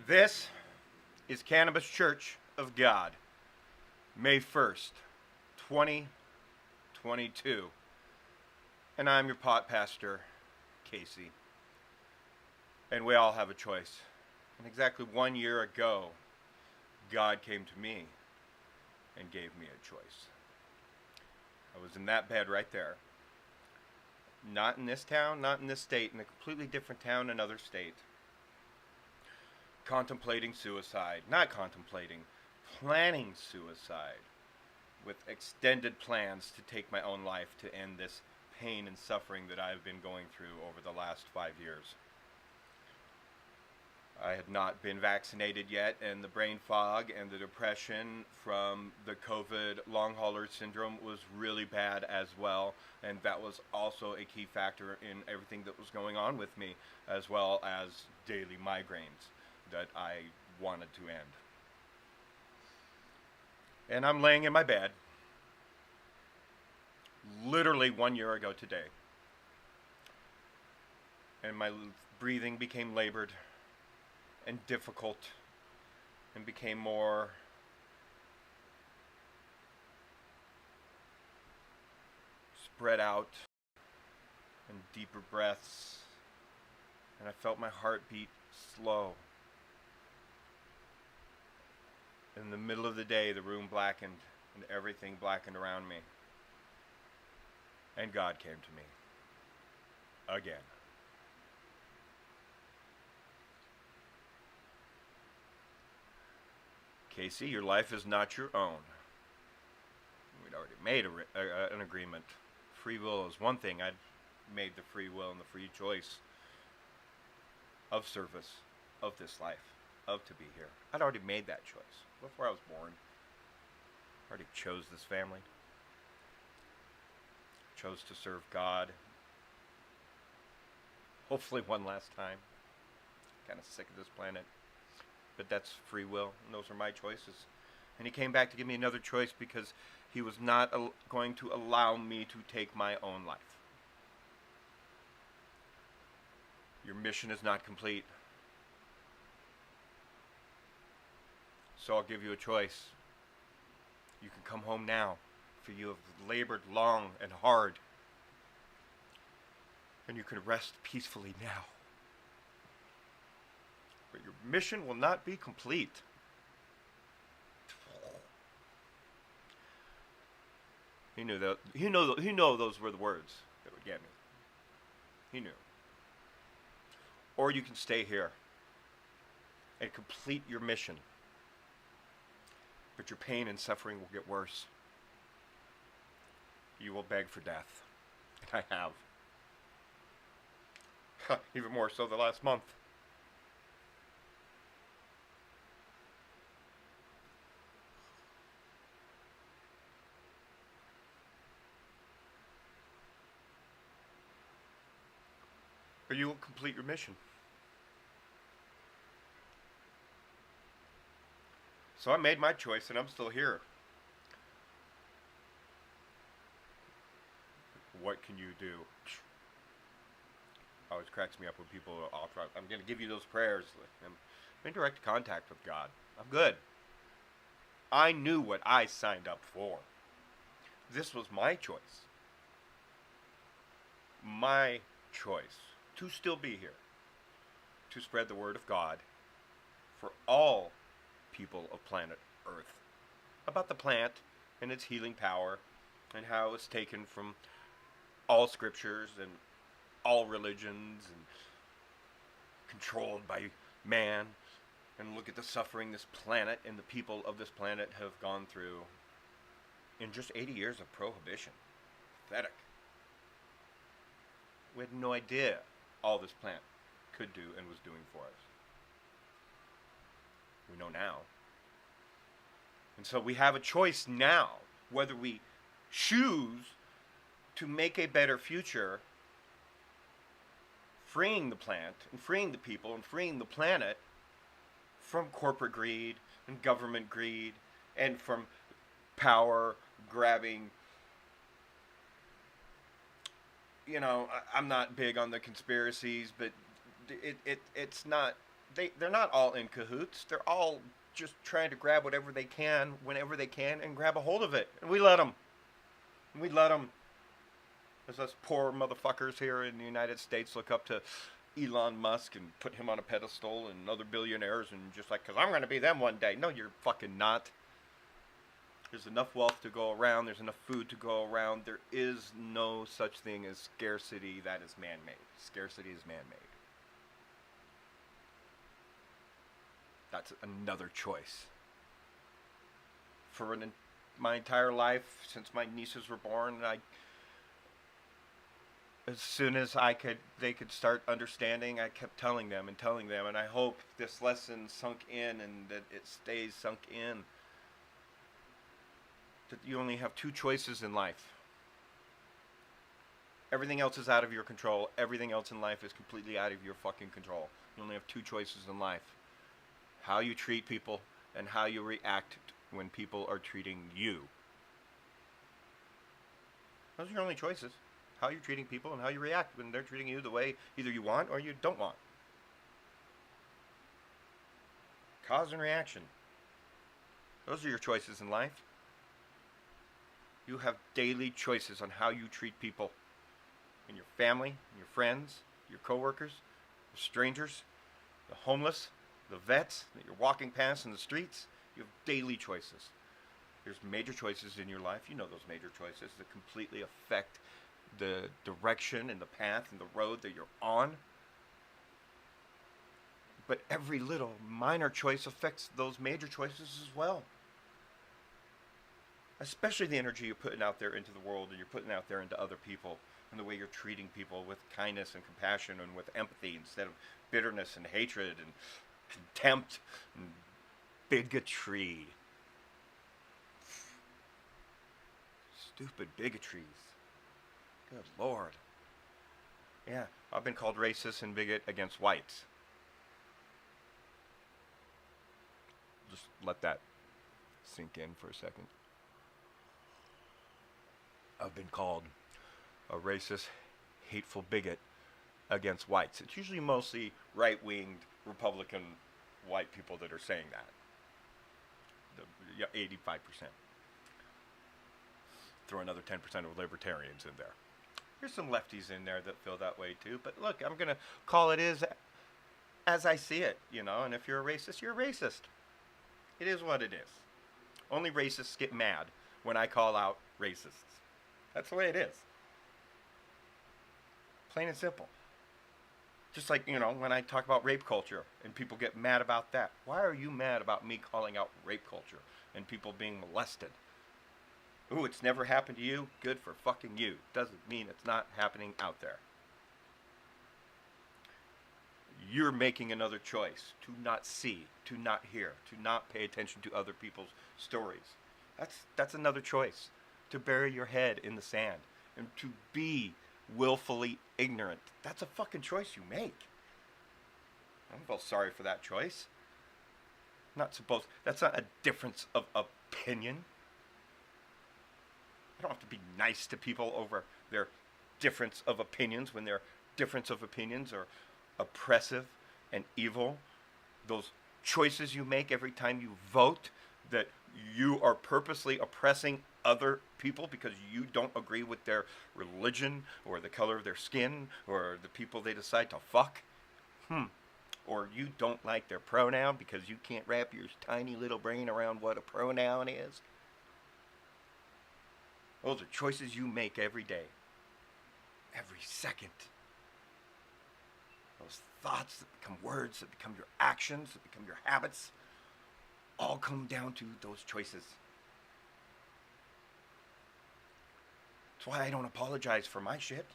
This is Cannabis Church of God, May 1st, 2022. And I'm your pot pastor, Casey. And we all have a choice. And exactly 1 year ago, God came to me and gave me a choice. I was in that bed right there. Not in this town, not in this state, in a completely different town, another state. Contemplating suicide. Not contemplating, planning suicide. With extended plans to take my own life to end this pain and suffering that I've been going through over the last 5 years. I had not been vaccinated yet, and the brain fog and the depression from the COVID long hauler syndrome was really bad as well, and that was also a key factor in everything that was going on with me, as well as daily migraines that I wanted to end. And I'm laying in my bed, literally 1 year ago today, and my breathing became labored and difficult and became more spread out and deeper breaths, and I felt my heartbeat slow. In the middle of the day, the room blackened and everything blackened around me, and God came to me again. Casey, your life is not your own. We'd already made an agreement. Free will is one thing. I'd made the free will and the free choice of service, of this life, of to be here. I'd already made that choice before I was born. I already chose this family. Chose to serve God. Hopefully one last time. Kind of sick of this planet. But that's free will, and those are my choices. And he came back to give me another choice because he was not going to allow me to take my own life. Your mission is not complete. So I'll give you a choice. You can come home now, for you have labored long and hard. And you can rest peacefully now. But your mission will not be complete. He knew that. He knew those were the words that would get me. He knew. Or you can stay here and complete your mission. But your pain and suffering will get worse. You will beg for death. And I have. Even more so the last month. But you will complete your mission. So I made my choice and I'm still here. What can you do? Always cracks me up when people are, I'm going to give you those prayers. I'm in direct contact with God. I'm good. I knew what I signed up for. This was my choice. My choice to still be here. To spread the word of God for all people of planet Earth. About the plant and its healing power and how it's taken from all scriptures and all religions and controlled by man, and look at the suffering this planet and the people of this planet have gone through in just 80 years of prohibition. Pathetic. We had no idea all this plant could do and was doing for us. We know now. And so we have a choice now whether we choose to make a better future, freeing the plant and freeing the people and freeing the planet from corporate greed and government greed and from power grabbing. You know, I'm not big on the conspiracies, but it's not they're not all in cahoots. They're all just trying to grab whatever they can whenever they can and grab a hold of it. And we let them. We let them. As us poor motherfuckers here in the United States look up to Elon Musk and put him on a pedestal and other billionaires and just like, because I'm going to be them one day. No, you're fucking not. There's enough wealth to go around. There's enough food to go around. There is no such thing as scarcity that is man-made. Scarcity is man-made. That's another choice. For my entire life, since my nieces were born, as soon as they could start understanding, I kept telling them, and I hope this lesson sunk in and that it stays sunk in. That you only have two choices in life. Everything else is out of your control. Everything else in life is completely out of your fucking control. You only have two choices in life. How you treat people and how you react when people are treating you. Those are your only choices. How you're treating people and how you react when they're treating you the way either you want or you don't want. Cause and reaction. Those are your choices in life. You have daily choices on how you treat people. In your family, in your friends, your coworkers, the strangers, the homeless, the vets that you're walking past in the streets. You have daily choices. There's major choices in your life. You know those major choices that completely affect the direction and the path and the road that you're on. But every little minor choice affects those major choices as well. Especially the energy you're putting out there into the world and you're putting out there into other people and the way you're treating people with kindness and compassion and with empathy instead of bitterness and hatred and contempt and bigotry. Stupid bigotries. Good Lord. Yeah, I've been called racist and bigot against whites. Just let that sink in for a second. I've been called a racist, hateful bigot against whites. It's usually mostly right-winged Republican white people that are saying that. 85%. Throw another 10% of libertarians in there. There's some lefties in there that feel that way too. But look, I'm going to call it as I see it, you know. And if you're a racist, you're a racist. It is what it is. Only racists get mad when I call out racists. That's the way it is. Plain and simple. Just like, you know, when I talk about rape culture and people get mad about that. Why are you mad about me calling out rape culture and people being molested? Ooh, it's never happened to you? Good for fucking you. Doesn't mean it's not happening out there. You're making another choice to not see, to not hear, to not pay attention to other people's stories. That's another choice. To bury your head in the sand and to be willfully ignorant. That's a fucking choice you make. I don't feel sorry for that choice. That's not a difference of opinion. I don't have to be nice to people over their difference of opinions when their difference of opinions are oppressive and evil. Those choices you make every time you vote, that you are purposely oppressing other people because you don't agree with their religion or the color of their skin or the people they decide to fuck. Or you don't like their pronoun because you can't wrap your tiny little brain around what a pronoun is. Those are choices you make every day. Every second. Those thoughts that become words, that become your actions, that become your habits, all come down to those choices. That's why I don't apologize for my shit.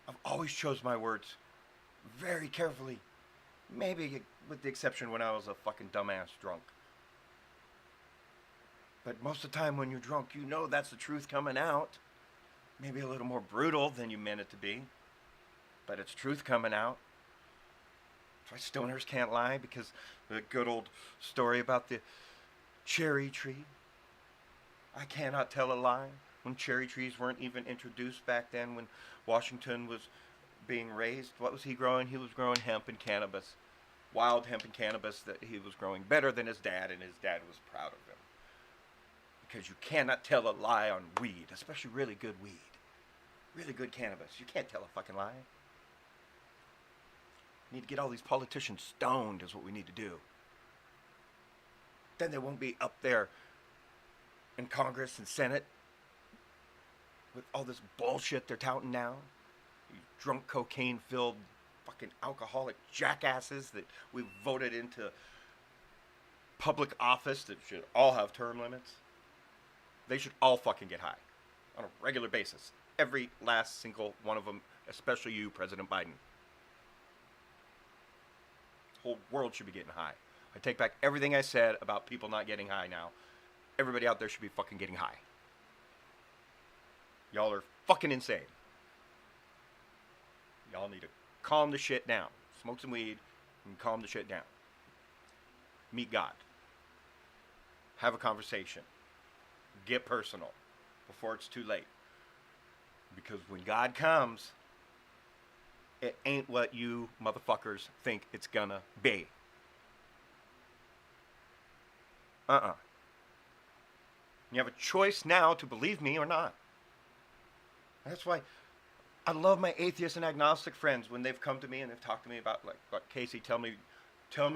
I've always chose my words very carefully. Maybe with the exception when I was a fucking dumbass drunk. But most of the time when you're drunk, you know that's the truth coming out. Maybe a little more brutal than you meant it to be. But it's truth coming out. That's why stoners can't lie, because the good old story about the cherry tree. I cannot tell a lie. When cherry trees weren't even introduced back then, when Washington was being raised, what was he growing? He was growing hemp and cannabis. wild hemp and cannabis that he was growing better than his dad, and his dad was proud of him. Because you cannot tell a lie on weed, especially really good weed. Really good cannabis. You can't tell a fucking lie. We need to get all these politicians stoned is what we need to do. Then they won't be up there in Congress and Senate with all this bullshit they're touting now. You drunk, cocaine-filled, fucking alcoholic jackasses that we voted into public office that should all have term limits. They should all fucking get high on a regular basis. Every last single one of them, especially you, President Biden. The whole world should be getting high. I take back everything I said about people not getting high now. Everybody out there should be fucking getting high. Y'all are fucking insane. Y'all need to calm the shit down. Smoke some weed and calm the shit down. Meet God. Have a conversation. Get personal before it's too late. Because when God comes, it ain't what you motherfuckers think it's gonna be. You have a choice now to believe me or not. That's why I love my atheist and agnostic friends when they've come to me and they've talked to me about, like Casey, tell me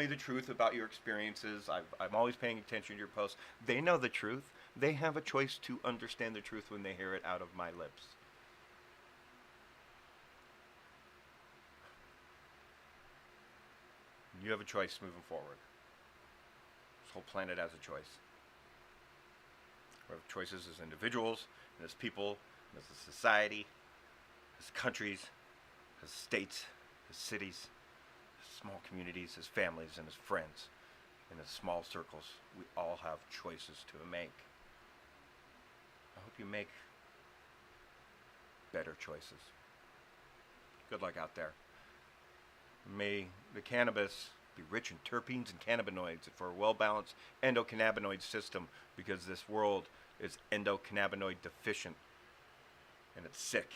the truth about your experiences. I'm always paying attention to your posts. They know the truth. They have a choice to understand the truth when they hear it out of my lips. You have a choice moving forward. This whole planet has a choice. We have choices as individuals, and as people, and as a society, as countries, as states, as cities, as small communities, as families, and as friends, and as small circles. We all have choices to make. I hope you make better choices. Good luck out there. May the cannabis be rich in terpenes and cannabinoids for a well-balanced endocannabinoid system, because this world is endocannabinoid deficient and it's sick